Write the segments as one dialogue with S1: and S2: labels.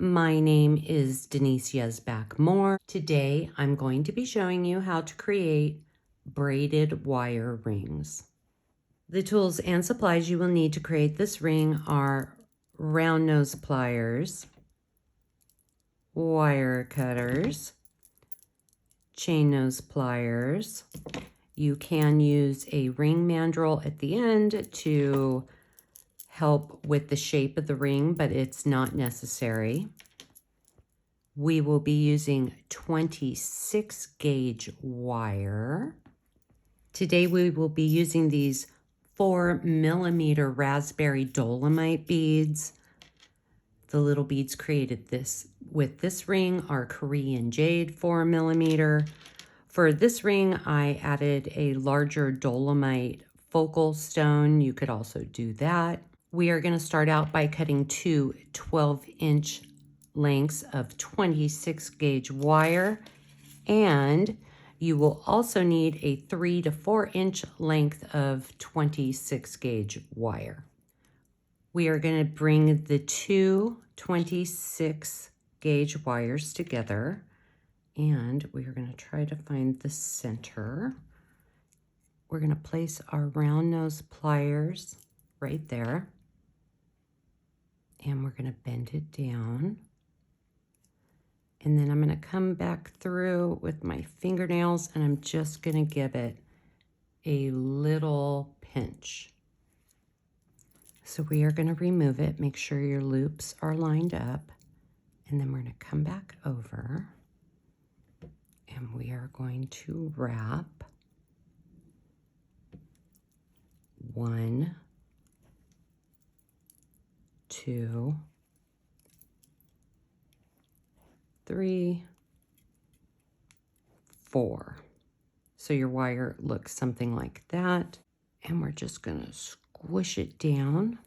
S1: My name is Denise Yezbak Moore. Today I'm going to be showing you how to create braided wire rings. The tools and supplies you will need to create this ring are round nose pliers, wire cutters, chain nose pliers. You can use a ring mandrel at the end to help with the shape of the ring, but it's not necessary. We will be using 26 gauge wire. Today we will be using these 4mm raspberry dolomite beads. The little beads created with this ring are Korean jade 4mm. For this ring, I added a larger dolomite focal stone. You could also do that. We are going to start out by cutting two 12-inch lengths of 26 gauge wire, and you will also need a 3 to 4 inch length of 26 gauge wire. We are going to bring the two 26 gauge wires together, and we are going to try to find the center. We're going to place our round nose pliers right there, and we're going to bend it down. And then I'm going to come back through with my fingernails, and I'm just going to give it a little pinch. So we are going to remove it. Make sure your loops are lined up. And then we're going to come back over, and we are going to wrap 1, 2, 3, 4. So your wire looks something like that. And we're just going to squish it down.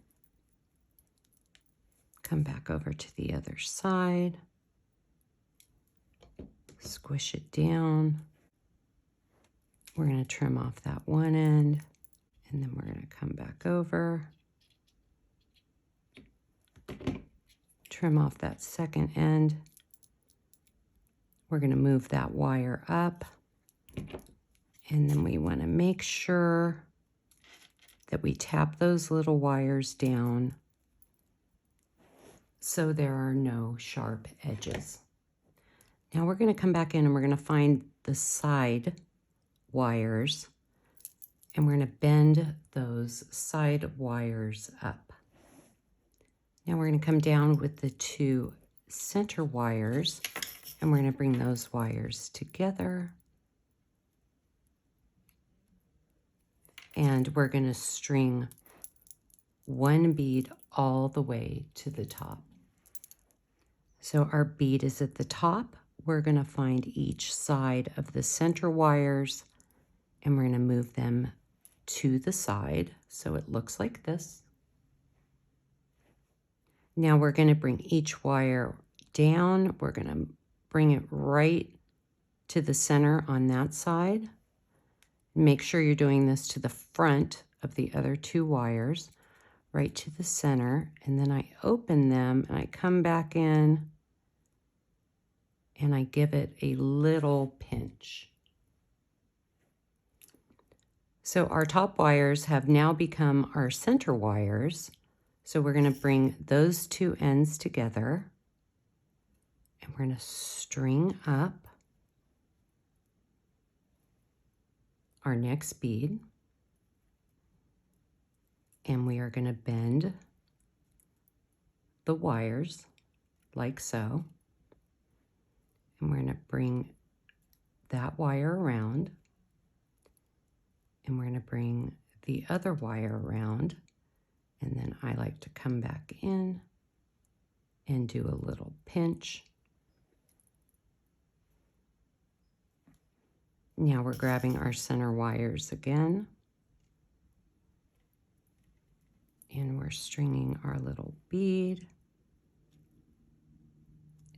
S1: Come back over to the other side. Squish it down. We're going to trim off that one end. And then we're going to come back over. Trim off that second end. We're going to move that wire up, and then we want to make sure that we tap those little wires down so there are no sharp edges. Now we're going to come back in and we're going to find the side wires, and we're going to bend those side wires up. Now we're going to come down with the two center wires, and we're going to bring those wires together. And we're going to string one bead all the way to the top. So our bead is at the top. We're going to find each side of the center wires, and we're going to move them to the side so it looks like this. Now we're going to bring each wire down. We're going to bring it right to the center on that side. Make sure you're doing this to the front of the other two wires, right to the center, and then I open them and I come back in and I give it a little pinch. So our top wires have now become our center wires. So we're going to bring those two ends together, and we're going to string up our next bead, and we are going to bend the wires like so, and we're going to bring that wire around, and we're going to bring the other wire around, and then I like to come back in and do a little pinch. Now we're grabbing our center wires again, and we're stringing our little bead,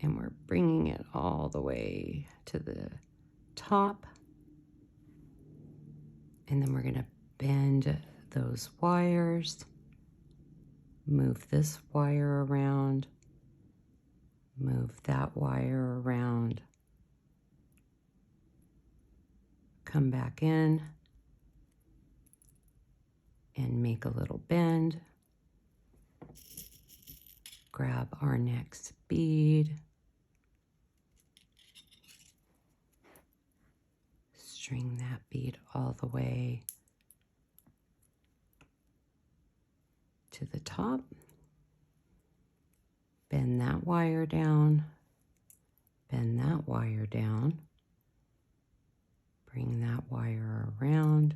S1: and we're bringing it all the way to the top, and then we're going to bend those wires, move this wire around, Move that wire around. Come back in and make a little bend. Grab our next bead. String that bead all the way to the top. Bend that wire down. Bend that wire down. Bring that wire around.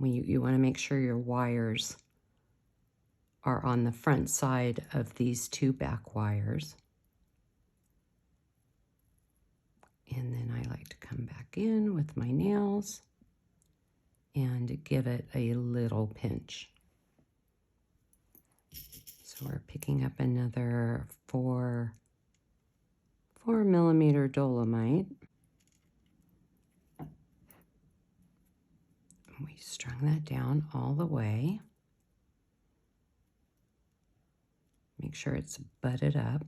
S1: You want to make sure your wires are on the front side of these two back wires. And then I like to come back in with my nails and give it a little pinch. So we're picking up another 4mm dolomite. We strung that down all the way. Make sure it's butted up.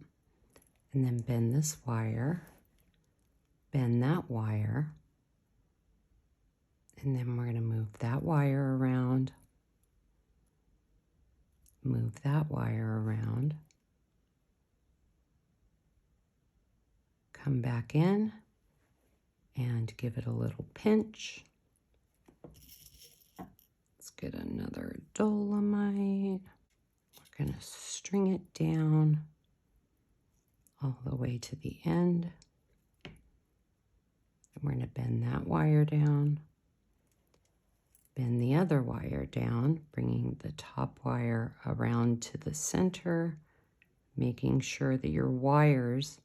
S1: And then bend this wire. Bend that wire. And then we're going to move that wire around. Move that wire around. Come back in and give it a little pinch. Let's get another dolomite. We're going to string it down all the way to the end. And we're going to bend that wire down. Bend the other wire down, bringing the top wire around to the center, making sure that your wires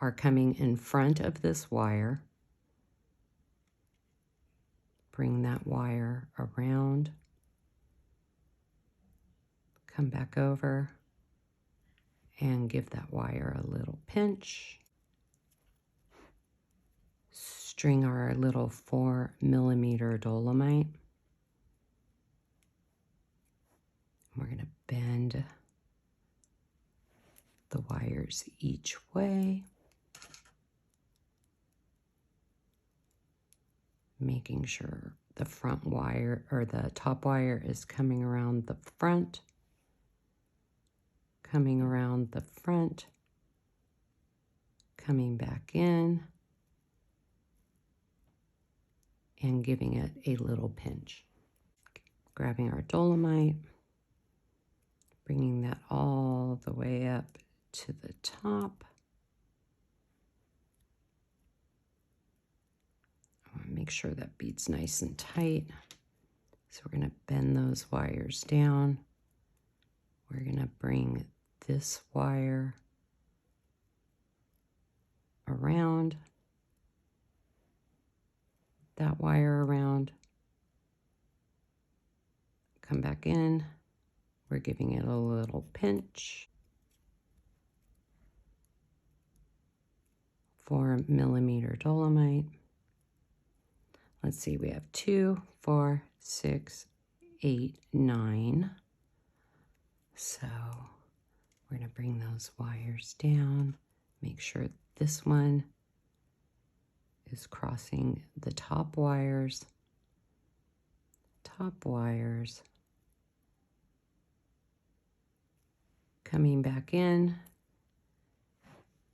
S1: are coming in front of this wire. Bring that wire around. Come back over and give that wire a little pinch. String our little 4mm dolomite. We're going to bend the wires each way, making sure the front wire or the top wire is coming around the front, coming around the front, coming back in, and giving it a little pinch. Grabbing our dolomite, bringing that all the way up to the top. I want to make sure that bead's nice and tight. So we're going to bend those wires down. We're going to bring this wire around, that wire around, come back in. We're giving it a little pinch. 4mm dolomite. Let's see, we have 2, 4, 6, 8, 9. So we're going to bring those wires down. Make sure this one is crossing the top wires. Coming back in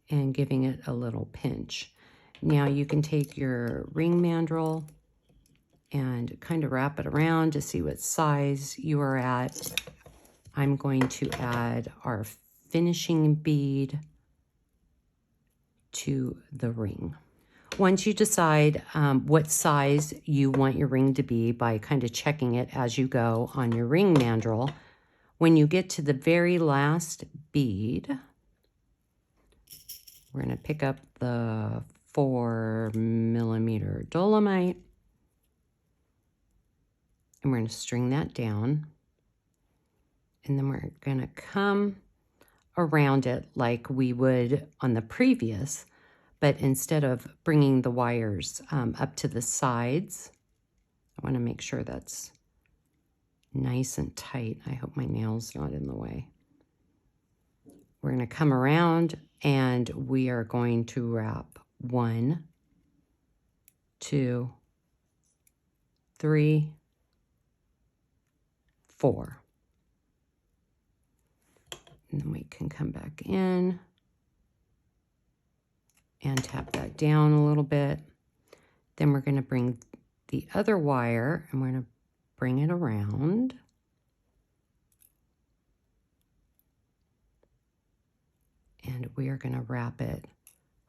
S1: and giving it a little pinch. Now you can take your ring mandrel and kind of wrap it around to see what size you are at. I'm going to add our finishing bead to the ring. Once you decide what size you want your ring to be by kind of checking it as you go on your ring mandrel, when you get to the very last bead, we're going to pick up the 4mm dolomite, and we're going to string that down, and then we're going to come around it like we would on the previous, but instead of bringing the wires up to the sides, I want to make sure that's nice and tight. I hope my nail's not in the way. We're going to come around and we are going to wrap 1, 2, 3, 4. And then we can come back in and tap that down a little bit. Then we're going to bring the other wire and we're going to bring it around. And we are going to wrap it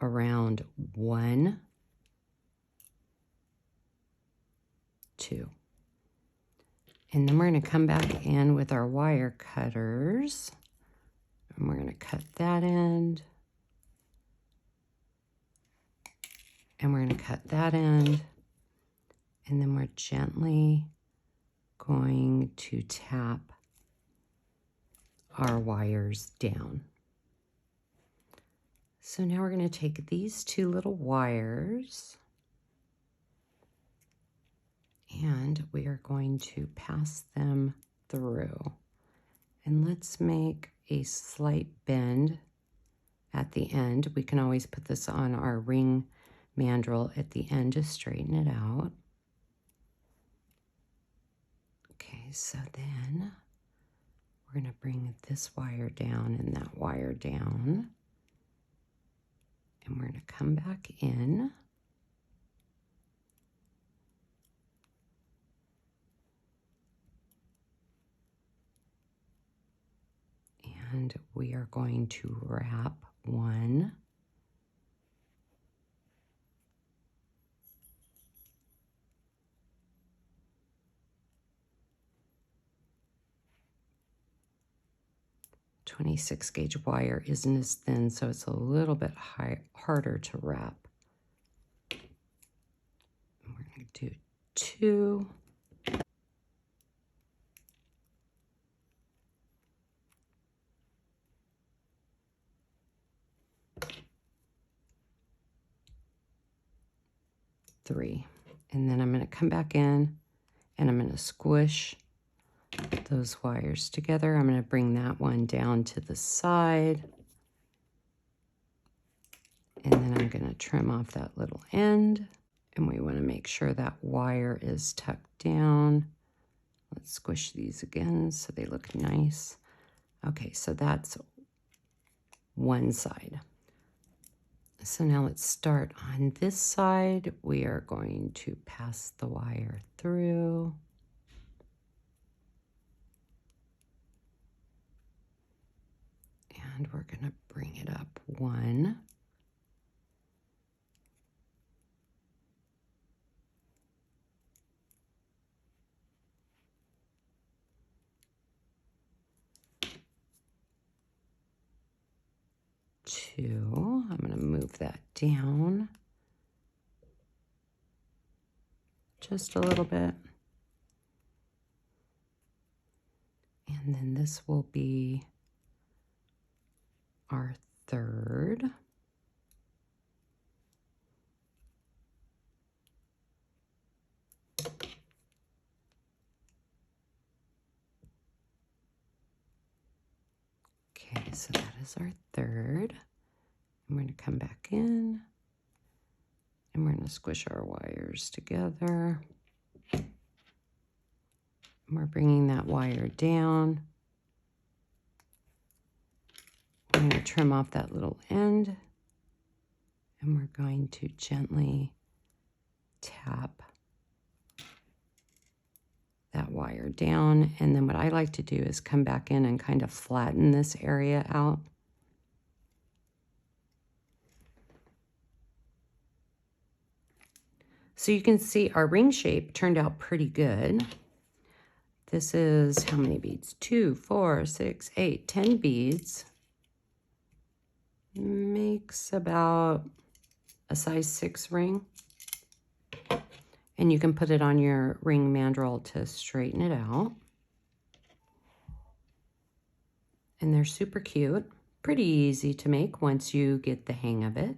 S1: around 1, 2. And then we're going to come back in with our wire cutters. And we're going to cut that end. And we're going to cut that end. And then we're gently going to tap our wires down. So now we're going to take these 2 little wires and we are going to pass them through. And let's make a slight bend at the end. We can always put this on our ring mandrel at the end to straighten it out. Okay, so then we're going to bring this wire down and that wire down. And we're going to come back in. And we are going to wrap 1, 26 gauge wire isn't as thin, so it's a little bit harder to wrap. And we're going to do 2. Three. And then I'm going to come back in and I'm going to squish those wires together. I'm going to bring that one down to the side. And then I'm going to trim off that little end. And we want to make sure that wire is tucked down. Let's squish these again so they look nice. Okay, so that's one side. So now let's start on this side. We are going to pass the wire through. And we're going to bring it up 1. Two. I'm going to move that down just a little bit. And then this will be our third. Okay, so that is our third. And we're going to come back in and we're going to squish our wires together. And we're bringing that wire down. We're going to trim off that little end and we're going to gently tap that wire down. And then what I like to do is come back in and kind of flatten this area out. So you can see our ring shape turned out pretty good. This is how many beads? 2, 4, 6, 8, 10 beads. Makes about a size 6 ring. And you can put it on your ring mandrel to straighten it out. And they're super cute. Pretty easy to make once you get the hang of it.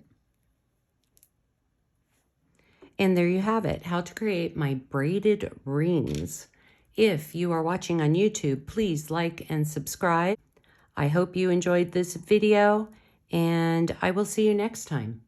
S1: And there you have it, how to create my braided rings. If you are watching on YouTube, please like and subscribe. I hope you enjoyed this video, and I will see you next time.